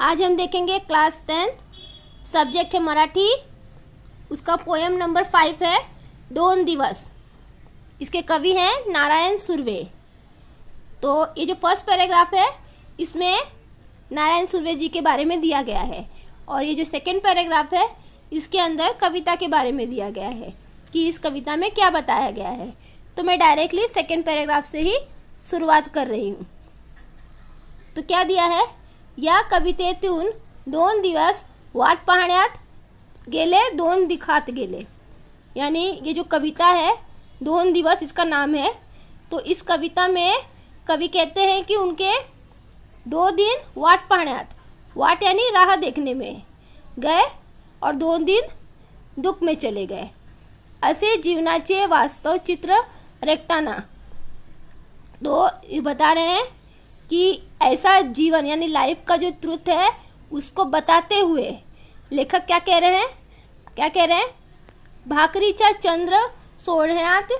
आज हम देखेंगे क्लास 10 सब्जेक्ट है मराठी। उसका पोएम नंबर 5 है 2 दिवस। इसके कवि हैं नारायण सुर्वे। तो ये जो फर्स्ट पैराग्राफ है इसमें नारायण सुर्वे जी के बारे में दिया गया है, और ये जो सेकंड पैराग्राफ है इसके अंदर कविता के बारे में दिया गया है कि इस कविता में क्या बताया गया है। तो मैं डायरेक्टली सेकंड पैराग्राफ से ही शुरुआत कर रही हूँ। तो क्या दिया है, या कवितेतून 2 दिवस वाट पाहण्यात गेले 2 दिखात गेले। यानी ये जो कविता है 2 दिवस इसका नाम है। तो इस कविता में कवि कहते हैं कि उनके 2 दिन वाट पाहण्यात, वाट यानी राह देखने में गए और 2 दिन दुख में चले गए। असे जीवनाचे वास्तव चित्र रेखताना। तो ये बता रहे हैं कि ऐसा जीवन यानी लाइफ का जो ट्रुथ है उसको बताते हुए लेखक क्या कह रहे हैं, भाकरीचा चंद्र सोहळ्यात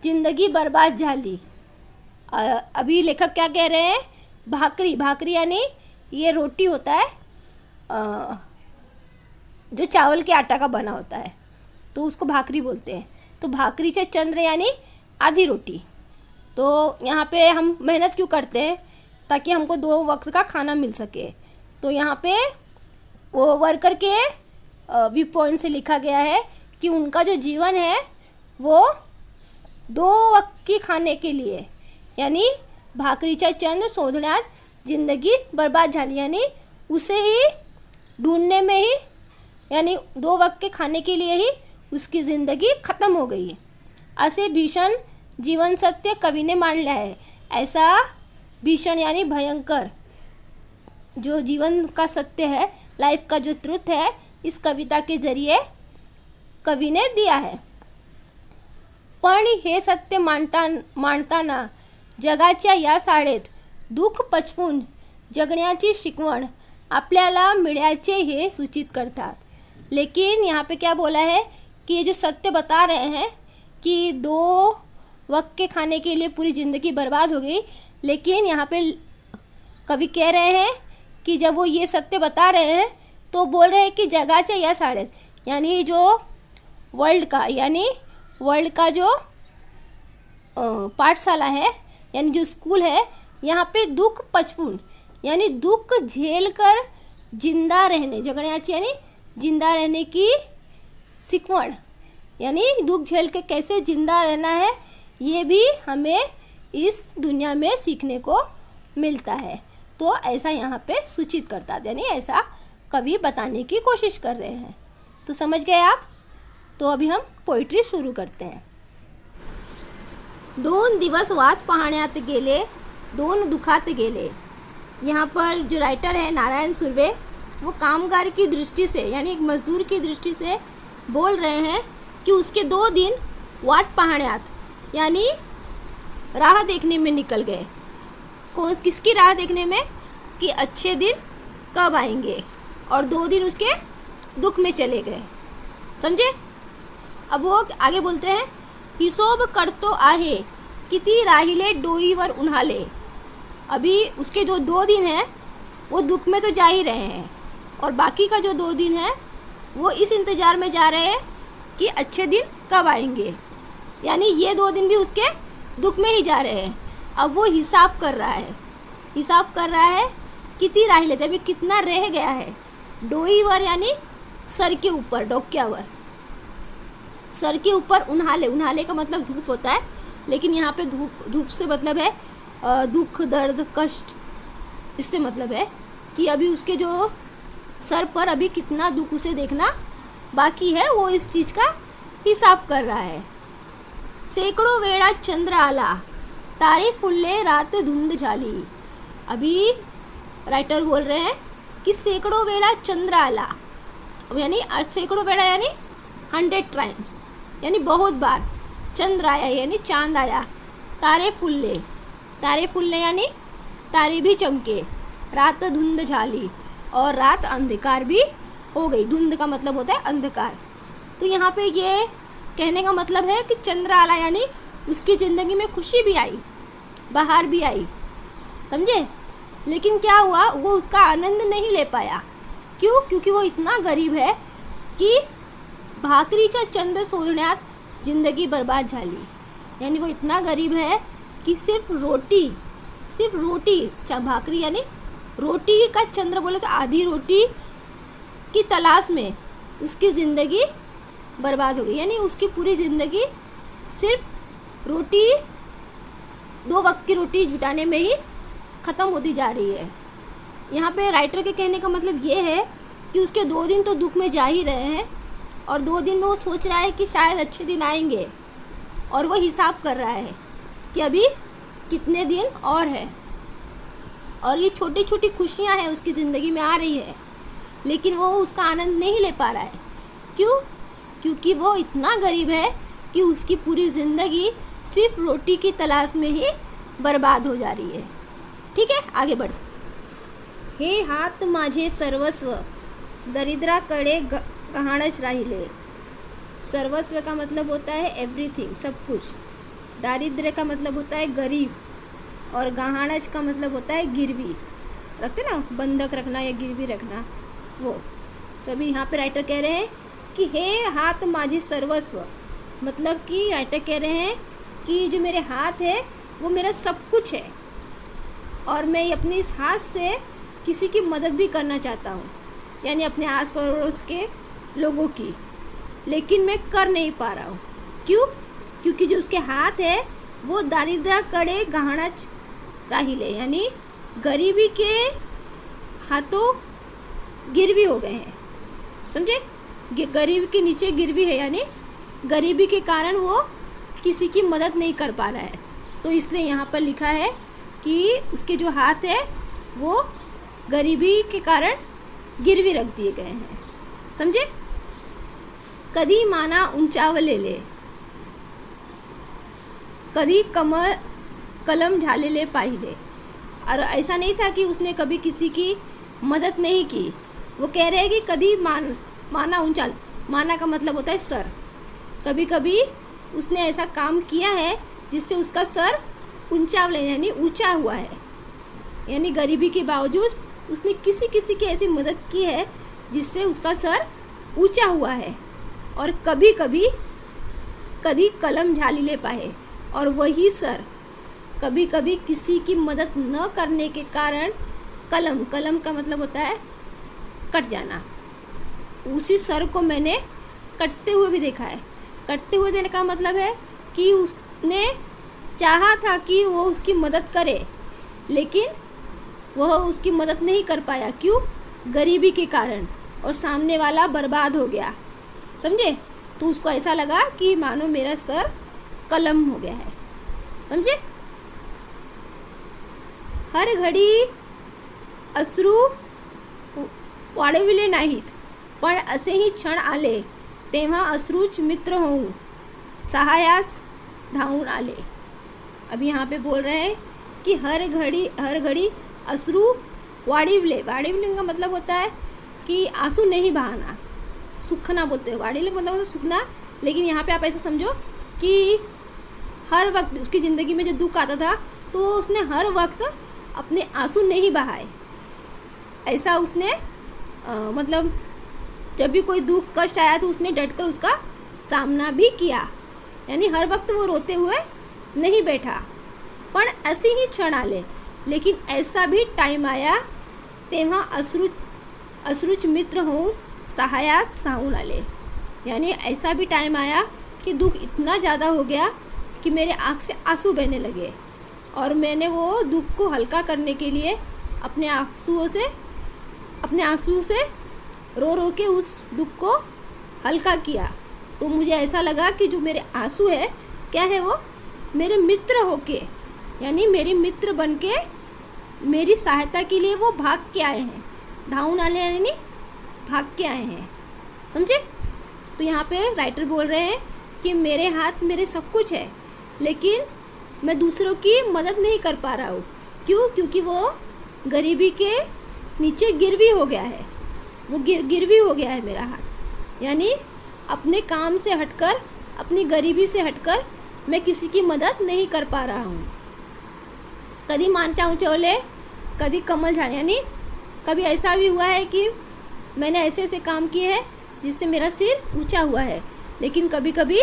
जिंदगी बर्बाद झाली। अभी लेखक क्या कह रहे हैं, भाकरी यानी ये रोटी होता है जो चावल के आटा का बना होता है, तो उसको भाकरी बोलते हैं। तो भाकरीचा चंद्र यानी आधी रोटी। तो यहाँ पे हम मेहनत क्यों करते हैं, ताकि हमको 2 वक्त का खाना मिल सके। तो यहाँ पे वो वर्कर के व्यू पॉइंट से लिखा गया है कि उनका जो जीवन है वो 2 वक्त की खाने के लिए, यानी भाकरीचा चंद्र शोधण्यात जिंदगी बर्बाद झाली, यानी उसे ही ढूंढने में ही, यानी 2 वक्त के खाने के लिए ही उसकी ज़िंदगी ख़त्म हो गई। ऐसे भीषण जीवन सत्य कवि ने मान लिया है। ऐसा भीषण यानी भयंकर जो जीवन का सत्य है, लाइफ का जो ट्रुथ है, इस कविता के जरिए कवि ने दिया है। पण हे सत्य मांडताना जगाच्या या शाळेत दुःख पचवून जगण्याची शिकवण आपल्याला मिळायचे हे सूचित करतात। लेकिन यहाँ पे क्या बोला है कि ये जो सत्य बता रहे हैं कि 2 वक्त के खाने के लिए पूरी ज़िंदगी बर्बाद हो गई, लेकिन यहाँ पे कवि कह रहे हैं कि जब वो ये सत्य बता रहे हैं तो बोल रहे हैं कि जगाच्या या शाळेत, यानी जो वर्ल्ड का जो पाठशाला है, यानी जो स्कूल है, यहाँ पे दुख पचवून यानी दुख झेल कर जिंदा रहने, जगण्याची यानी जिंदा रहने की शिकवण, यानी दुख झेल के कैसे जिंदा रहना है, ये भी हमें इस दुनिया में सीखने को मिलता है। तो ऐसा यहाँ पे सूचित करता है, यानी ऐसा कवि बताने की कोशिश कर रहे हैं। तो समझ गए आप। तो अभी हम पोइट्री शुरू करते हैं। 2 दिवस वाट पाहण्यात गेले 2 दुखात गेले। यहाँ पर जो राइटर है नारायण सुर्वे, वो कामगार की दृष्टि से यानी एक मजदूर की दृष्टि से बोल रहे हैं कि उसके 2 दिन वाट पाहण्यात यानी राह देखने में निकल गए। किसकी राह देखने में, कि अच्छे दिन कब आएंगे, और 2 दिन उसके दुख में चले गए। समझे। अब वो आगे बोलते हैं, हिशोब करतो आहे किती राहिले डोईवर उन्हाले। अभी उसके जो 2 दिन हैं वो दुख में तो जा ही रहे हैं, और बाकी का जो 2 दिन है वो इस इंतज़ार में जा रहे हैं कि अच्छे दिन कब आएंगे, यानी ये 2 दिन भी उसके दुख में ही जा रहे हैं। अब वो हिसाब कर रहा है किती राहिले, जब कितना रह गया है। डोईवर यानी सर के ऊपर, डोक्यावर, सर के ऊपर उन्हाले का मतलब धूप होता है, लेकिन यहाँ पे धूप से मतलब है दुख, दर्द, कष्ट। इससे मतलब है कि अभी उसके जो सर पर अभी कितना दुख उसे देखना बाकी है, वो इस चीज़ का हिसाब कर रहा है। सैकड़ों वेळा चंद्र आला तारे फुल्ले रात धुंद झाली। अभी राइटर बोल रहे हैं कि सैकड़ों वेळा चंद्र आला, यानी सैकड़ों वेळा यानी 100 टाइम्स, यानी बहुत बार चंद्र आया यानी चांद आया। तारे फुल्ले यानी तारे भी चमके। रात धुंद झाली, और रात अंधकार भी हो गई। धुंद का मतलब होता है अंधकार। तो यहाँ पे ये कहने का मतलब है कि चंद्र आला यानी उसकी ज़िंदगी में खुशी भी आई, बाहर भी आई। समझे। लेकिन क्या हुआ, वो उसका आनंद नहीं ले पाया। क्यों? क्योंकि वो इतना गरीब है कि भाकरीच्या चंद सोडण्यात जिंदगी बर्बाद झाली। यानी वो इतना गरीब है कि सिर्फ रोटी भाकरी यानी रोटी का चंद्र बोले तो आधी रोटी की तलाश में उसकी ज़िंदगी बर्बाद हो गई। यानी उसकी पूरी ज़िंदगी सिर्फ रोटी, 2 वक्त की रोटी जुटाने में ही ख़त्म होती जा रही है। यहाँ पे राइटर के कहने का मतलब ये है कि उसके 2 दिन तो दुख में जा ही रहे हैं और 2 दिन में वो सोच रहा है कि शायद अच्छे दिन आएंगे, और वो हिसाब कर रहा है कि अभी कितने दिन और है, और ये छोटी छोटी खुशियाँ हैं उसकी ज़िंदगी में आ रही है, लेकिन वो उसका आनंद नहीं ले पा रहा है। क्यों? क्योंकि वो इतना गरीब है कि उसकी पूरी ज़िंदगी सिर्फ रोटी की तलाश में ही बर्बाद हो जा रही है। ठीक है, आगे बढ़। हे हात माझे सर्वस्व, दरिद्राकडे गहाणच राहिले। सर्वस्व का मतलब होता है एवरीथिंग, सब कुछ। दारिद्र्य का मतलब होता है गरीब, और गहाणच का मतलब होता है गिरवी रखते ना, बंधक रखना या गिरवी रखना, वो। तो अभी यहाँ पे राइटर कह रहे हैं कि हे हाथ माझे सर्वस्व, मतलब कि राइटर कह रहे हैं कि जो मेरे हाथ है वो मेरा सब कुछ है, और मैं अपने इस हाथ से किसी की मदद भी करना चाहता हूँ, यानी अपने आस पड़ोस के लोगों की, लेकिन मैं कर नहीं पा रहा हूँ। क्यों? क्योंकि जो उसके हाथ है वो दारिद्र्याकडे गहाणच राहिले, यानी गरीबी के हाथों गिरवी हो गए हैं। समझे? गरीबी के नीचे गिरवी है, यानी गरीबी के कारण वो किसी की मदद नहीं कर पा रहा है। तो इसलिए यहाँ पर लिखा है कि उसके जो हाथ है वो गरीबी के कारण गिरवी रख दिए गए हैं। समझे? कधी माना उंचावलेले, कधी कलम झालेले पाहिले। और ऐसा नहीं था कि उसने कभी किसी की मदद नहीं की। वो कह रहे हैं कि कभी माना ऊंचा, माना का मतलब होता है सर। कभी कभी उसने ऐसा काम किया है जिससे उसका सर ऊंचावले यानी ऊंचा हुआ है, यानी गरीबी के बावजूद उसने किसी की ऐसी मदद की है जिससे उसका सर ऊंचा हुआ है। और कभी कलम झालीले पाहे, और वही सर कभी कभी किसी की मदद न करने के कारण कलम का मतलब होता है कट जाना, उसी सर को मैंने कटते हुए भी देखा है। कटते हुए देने का मतलब है कि उसने चाहा था कि वो उसकी मदद करे, लेकिन वह उसकी मदद नहीं कर पाया। क्यों? गरीबी के कारण, और सामने वाला बर्बाद हो गया। समझे? तो उसको ऐसा लगा कि मानो मेरा सर कलम हो गया है। समझे? हर घडी अश्रू वाढविले नाहीत, पण असेही क्षण आले तेव्हा अश्रूच मित्र होऊन सहायास धावून आले। अभी यहाँ पे बोल रहे हैं कि हर घड़ी अश्रू वाढविले का मतलब होता है कि आंसू नहीं बहाना, सूखना बोलते हैं। वाढविले का मतलब होता है सूखना, लेकिन यहाँ पे आप ऐसा समझो कि हर वक्त उसकी ज़िंदगी में जो दुख आता था तो उसने हर वक्त अपने आंसू नहीं बहाए। ऐसा उसने मतलब जब भी कोई दुख कष्ट आया तो उसने डटकर उसका सामना भी किया, यानी हर वक्त वो रोते हुए नहीं बैठा। पण ऐसे ही क्षण आले, लेकिन ऐसा भी टाइम आया तेव्हा अश्रूच मित्र होऊन सहायास धावून आले, यानी ऐसा भी टाइम आया कि दुख इतना ज़्यादा हो गया कि मेरे आँख से आंसू बहने लगे, और मैंने वो दुख को हल्का करने के लिए अपने आंसू से रो के उस दुख को हल्का किया। तो मुझे ऐसा लगा कि जो मेरे आंसू है क्या है, वो मेरे मित्र होके, यानी मेरे मित्र बनके मेरी सहायता के लिए वो भाग के आए हैं। धावून आले यानी भाग के आए हैं। समझे? तो यहाँ पे राइटर बोल रहे हैं कि मेरे हाथ मेरे सब कुछ है, लेकिन मैं दूसरों की मदद नहीं कर पा रहा हूँ। क्यों? क्योंकि वो गरीबी के नीचे गिरवी हो गया है। वो गिरवी हो गया है मेरा हाथ, यानी अपने काम से हटकर, अपनी गरीबी से हटकर मैं किसी की मदद नहीं कर पा रहा हूँ। कधी मानच्या उंचवले कभी कमल झाड़, यानी कभी ऐसा भी हुआ है कि मैंने ऐसे ऐसे काम किए हैं जिससे मेरा सिर ऊंचा हुआ है, लेकिन कभी कभी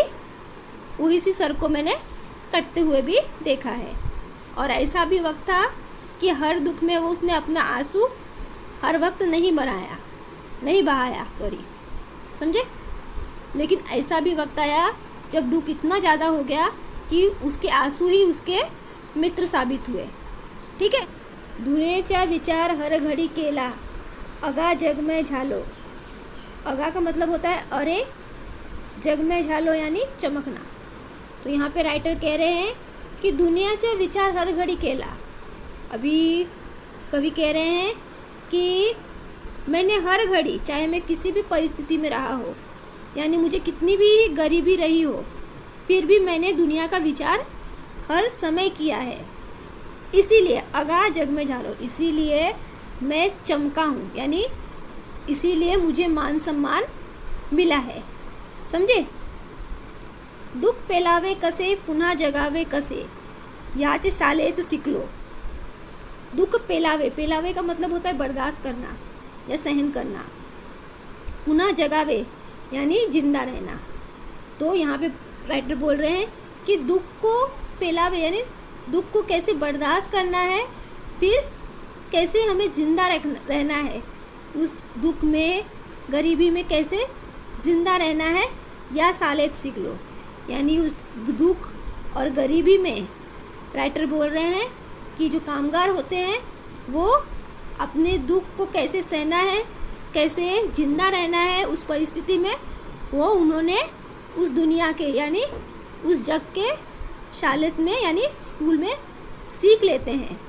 वही सी सर को मैंने कटते हुए भी देखा है। और ऐसा भी वक्त था कि हर दुख में वो उसने अपना आंसू हर वक्त नहीं बहाया, समझे। लेकिन ऐसा भी वक्त आया जब दुख इतना ज़्यादा हो गया कि उसके आंसू ही उसके मित्र साबित हुए। ठीक है। दुरेचा विचार हर घड़ी केला, अगा जग में झालो। अगा का मतलब होता है अरे, जग में झालो यानी चमकना। तो यहाँ पे राइटर कह रहे हैं कि दुनियाचे विचार हर घड़ी केला। अभी कवि कह रहे हैं कि मैंने हर घड़ी, चाहे मैं किसी भी परिस्थिति में रहा हो, यानी मुझे कितनी भी गरीबी रही हो, फिर भी मैंने दुनिया का विचार हर समय किया है। इसीलिए अगा जग में झालो, इसीलिए मैं चमका हूँ, यानी इसीलिए मुझे मान सम्मान मिला है। समझे। दुख पेलावे कसे पुन्हा जगावे कसे, याचे शालेत सिकलो। दुख पेलावे, पेलावे का मतलब होता है बर्दाश्त करना या सहन करना। पुनः जगावे यानी जिंदा रहना। तो यहाँ पे राइटर बोल रहे हैं कि दुख को पेलावे यानी दुख को कैसे बर्दाश्त करना है, फिर कैसे हमें जिंदा रहना है, उस दुख में गरीबी में कैसे जिंदा रहना है, या सालेत सीख लो। यानी उस दुख और गरीबी में राइटर बोल रहे हैं कि जो कामगार होते हैं वो अपने दुख को कैसे सहना है, कैसे जिंदा रहना है उस परिस्थिति में, वो उन्होंने उस दुनिया के यानी उस जग के शालेत में यानी स्कूल में सीख लेते हैं।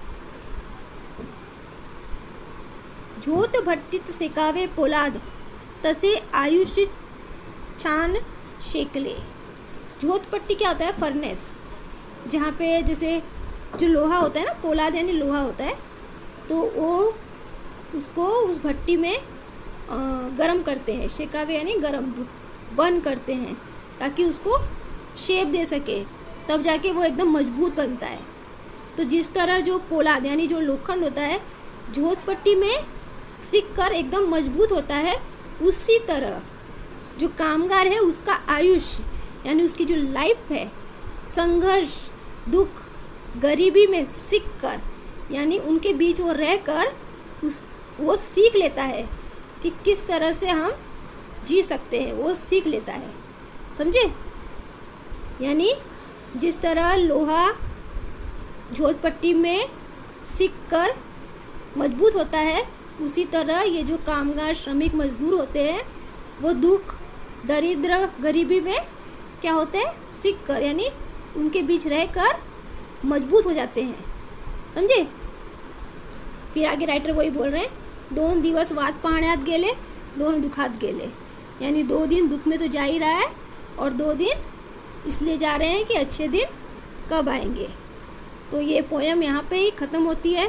झोत भट्टित सेकावे पोलाद, तसे आयुष्य छान शेकले। झोत पट्टी क्या होता है? फर्नेस, जहाँ पे जैसे जो लोहा होता है ना, पोलाद यानी लोहा होता है, तो वो उसको उस भट्टी में गरम करते हैं। शेकावे यानी गरम, बर्न करते हैं ताकि उसको शेप दे सके, तब जाके वो एकदम मजबूत बनता है। तो जिस तरह जो पोलाद यानी जो लोखंड होता है झोत पट्टी में सिक कर एकदम मजबूत होता है, उसी तरह जो कामगार है उसका आयुष्य यानी उसकी जो लाइफ है, संघर्ष, दुख, गरीबी में सिक कर यानी उनके बीच वो रह कर वो सीख लेता है कि किस तरह से हम जी सकते हैं, वो सीख लेता है। समझे। यानी जिस तरह लोहा झोत पट्टी में सिक कर मजबूत होता है, उसी तरह ये जो कामगार श्रमिक मजदूर होते हैं वो दुख, दरिद्र, गरीबी में क्या होते हैं? सिक कर यानी उनके बीच रहकर मजबूत हो जाते हैं। समझे। फिर आगे राइटर वही बोल रहे हैं, 2 दिवस वाद पाहण्यात गेले, 2 दुखात गेले। यानी 2 दिन दुख में तो जा ही रहा है और 2 दिन इसलिए जा रहे हैं कि अच्छे दिन कब आएंगे। तो ये पोयम यहाँ पे ही ख़त्म होती है।